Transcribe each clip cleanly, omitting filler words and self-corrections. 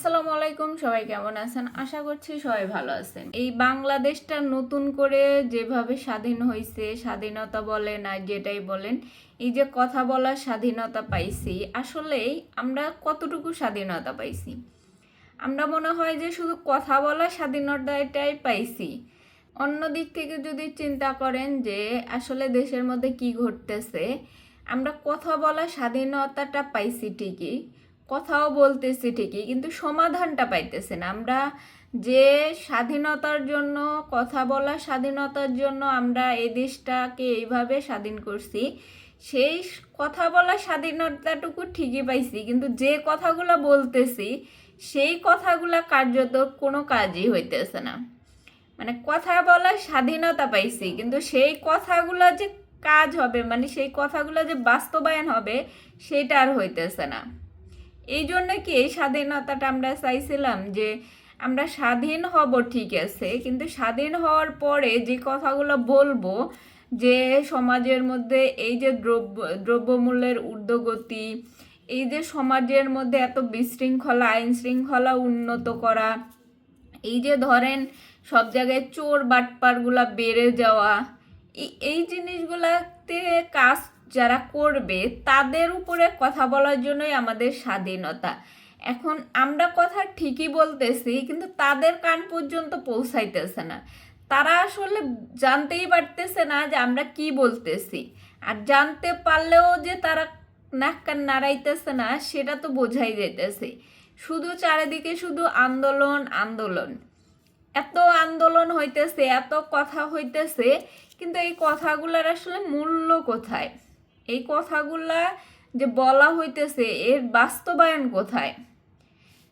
আসসালামু আলাইকুম, সবাই কেমন আছেন? আশা করছি সবাই ভালো আছেন। এই বাংলাদেশটা নতুন করে যেভাবে স্বাধীন হয়েছে, স্বাধীনতা বলেন আর যেটাই বলেন, এই যে কথা বলার স্বাধীনতা পাইছি, আসলেই আমরা কতটুকু স্বাধীনতা পাইছি? আমরা মনে হয় যে শুধু কথা বলার স্বাধীনতাটাই পাইছি। অন্য দিক থেকে যদি চিন্তা করেন যে আসলে দেশের মধ্যে কি ঘটতেছে, আমরা কথা বলার স্বাধীনতাটা পাইছি ঠিকই, কথাও বলতেছি ঠিকই, কিন্তু সমাধানটা পাইতেছি না। আমরা যে স্বাধীনতার জন্য, কথা বলার স্বাধীনতার জন্য আমরা এই দেশটাকে এইভাবে স্বাধীন করছি, সেই কথা বলার স্বাধীনতাটুকু ঠিকই পাইছি, কিন্তু যে কথাগুলো বলতেছি সেই কথাগুলা কার্যত কোনো কাজই হইতেছে না। মানে কথা বলার স্বাধীনতা পাইছি, কিন্তু সেই কথাগুলো যে কাজ হবে, মানে সেই কথাগুলো যে বাস্তবায়ন হবে, সেটা আর হইতেছে না। এই জন্য কি এই স্বাধীনতাটা আমরা চাইছিলাম যে আমরা স্বাধীন হব, ঠিক আছে, কিন্তু স্বাধীন হওয়ার পরে যে কথাগুলো বলবো, যে সমাজের মধ্যে এই যে দ্রব্যমূল্যের ঊর্ধ্বগতি, এই যে সমাজের মধ্যে এত বিশৃঙ্খলা, আইন শৃঙ্খলা উন্নত করা, এই যে ধরেন সব জায়গায় চোর বাটপারগুলা বেড়ে যাওয়া, এই জিনিসগুলাতে কাজ যারা করবে তাদের উপরে কথা বলার জন্যই আমাদের স্বাধীনতা। এখন আমরা কথা ঠিকই বলতেছি, কিন্তু তাদের কান পর্যন্ত পৌঁছাইতেছে না। তারা আসলে জানতেই পারতেছে না যে আমরা কি বলতেছি, আর জানতে পারলেও যে তারা নাক কান নাড়াইতেছে না, সেটা তো বোঝাই যাইতেছে। শুধু চারিদিকে শুধু আন্দোলন আন্দোলন, এত আন্দোলন হইতেছে, এত কথা হইতেছে, কিন্তু এই কথাগুলার আসলে মূল্য কোথায়? এই কথাগুলা যে বলা হইতেছে, এর বাস্তবায়ন কোথায়?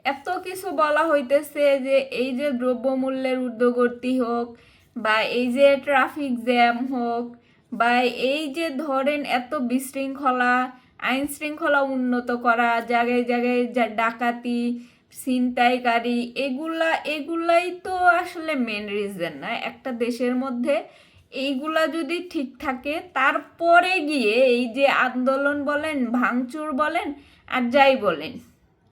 এত কিছু বলা হইতেছে যে এই যে দ্রব্যমূল্যের ঊর্ধ্বগতি হোক, বা এই যে ট্রাফিক জ্যাম হোক, বা এই যে ধরেন এত বিশৃঙ্খলা, আইন শৃঙ্খলা উন্নত করা, জায়গায় জায়গায় যা ডাকাতি, ছিনতাইকারী, এগুলাই তো আসলে মেন রিজন না একটা দেশের মধ্যে। এইগুলা যদি ঠিক থাকে, তারপরে গিয়ে এই যে আন্দোলন বলেন, ভাঙচুর বলেন, আর যাই বলেন,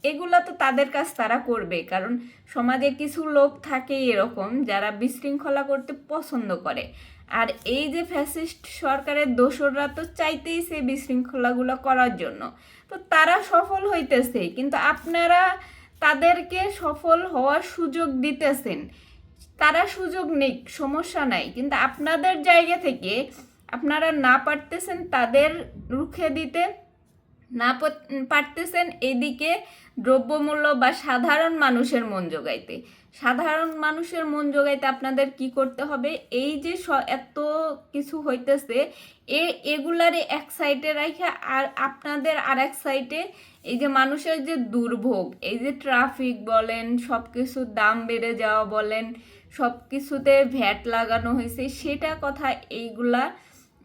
এগুলা তো তাদের কাজ তারা করবে, কারণ সমাজে কিছু লোক থাকে এরকম যারা বিশৃঙ্খলা করতে পছন্দ করে। আর এই যে ফ্যাসিস্ট সরকারের দোসররা তো চাইতেই সেই বিশৃঙ্খলাগুলো করার জন্য, তো তারা সফল হইতেছে, কিন্তু আপনারা তাদেরকে সফল হওয়ার সুযোগ দিতেছেন। তারা সুযোগ নিক, সমস্যা নাই, কিন্তু আপনাদের জায়গা থেকে আপনারা না পারতেছেন তাদের রুখে দিতে, না পারতেছেন এদিকে দ্রব্যমূল্য বা সাধারণ মানুষের মন জোগাইতে। সাধারণ মানুষের মন জোগাইতে আপনাদের কি করতে হবে? এই যে এত কিছু হইতেছে, এগুলারে এক সাইডে রাখা, আর আপনাদের আর এক সাইডে এই যে মানুষের যে দুর্ভোগ, এই যে ট্রাফিক বলেন, সব কিছুর দাম বেড়ে যাওয়া বলেন, সব কিছুতে ভ্যাট লাগানো হয়েছে, সেটা কথা, এইগুলা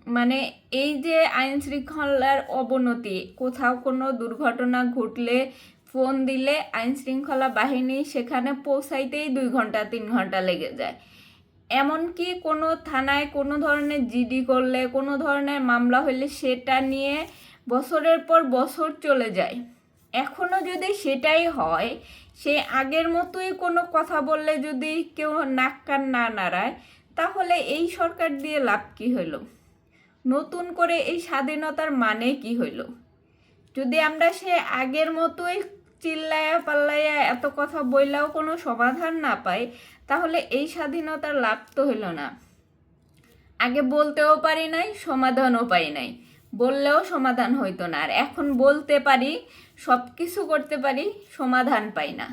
মানে এই যে আইন শৃঙ্খলার অবনতি, কোথাও কোনো দুর্ঘটনা ঘটলে ফোন দিলে আইন শৃঙ্খলা বাহিনী সেখানে পৌঁছাইতেই 2 ঘন্টা 3 ঘন্টা লেগে যায়। এমনকি কোনো থানায় কোনো ধরনের জিডি করলে, কোনো ধরনের মামলা হলে, সেটা নিয়ে বছরের পর বছর চলে যায়। এখনও যদি সেটাই হয়, সে আগের মতোই কোনো কথা বললে যদি কেউ নাক কান না নাড়ায়, তাহলে এই সরকার দিয়ে লাভ কী হইল? নতুন করে এই স্বাধীনতার মানে কি হইল? যদি আমরা সে আগের মতোই চিল্লায়া পাল্লাইয়া এত কথা বইলাও কোনো সমাধান না পাই, তাহলে এই স্বাধীনতার লাভ তো হইল না। আগে বলতেও পারি নাই, সমাধানও পাই নাই, বললেও সমাধান হইতো না, আর এখন বলতে পারি, সব কিছু করতে পারি, সমাধান পাই না।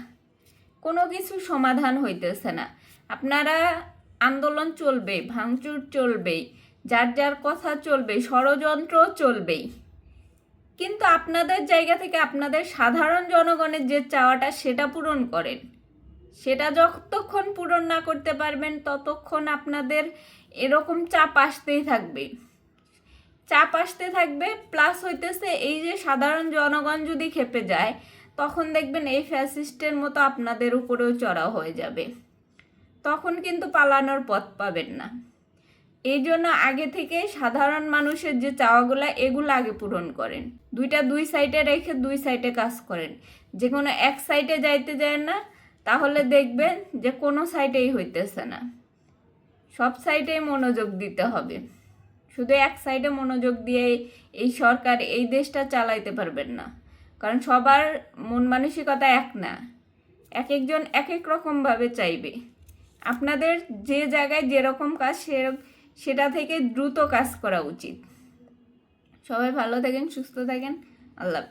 কোনো কিছু সমাধান হইতেছে না। আপনারা আন্দোলন চলবে, ভাঙচুর চলবেই, যার যার কথা চলবে, ষড়যন্ত্র চলবেই, কিন্তু আপনাদের জায়গা থেকে আপনাদের সাধারণ জনগণের যে চাওয়াটা, সেটা পূরণ করেন। সেটা যতক্ষণ পূরণ না করতে পারবেন, ততক্ষণ আপনাদের এরকম চাপ আসতেই থাকবে, চাপ আসতে থাকবে। প্লাস হইতেছে এই যে সাধারণ জনগণ যদি খেপে যায়, তখন দেখবেন এই ফ্যাসিস্টের মতো আপনাদের উপরেও চড়াও হয়ে যাবে, তখন কিন্তু পালানোর পথ পাবেন না। এই জন্য আগে থেকে সাধারণ মানুষের যে চাওয়াগুলো, এগুলো আগে পূরণ করেন। দুই সাইডে রেখে 2 সাইডে কাজ করেন। যে কোনো এক সাইডে যাইতে যায় না, তাহলে দেখবেন যে কোনো সাইডেই হইতেছে না। সব সাইডেই মনোযোগ দিতে হবে। শুধু এক সাইডে মনোযোগ দিয়ে এই সরকার এই দেশটা চালাইতে পারবেন না, কারণ সবার মন মানসিকতা এক না, এক একজন এক এক রকমভাবে চাইবে। আপনাদের যে জায়গায় যেরকম কাজ সেটা থেকে দ্রুত কাজ করা উচিত। সবাই ভালো থাকেন, সুস্থ থাকেন। আল্লাহ হাফেজ।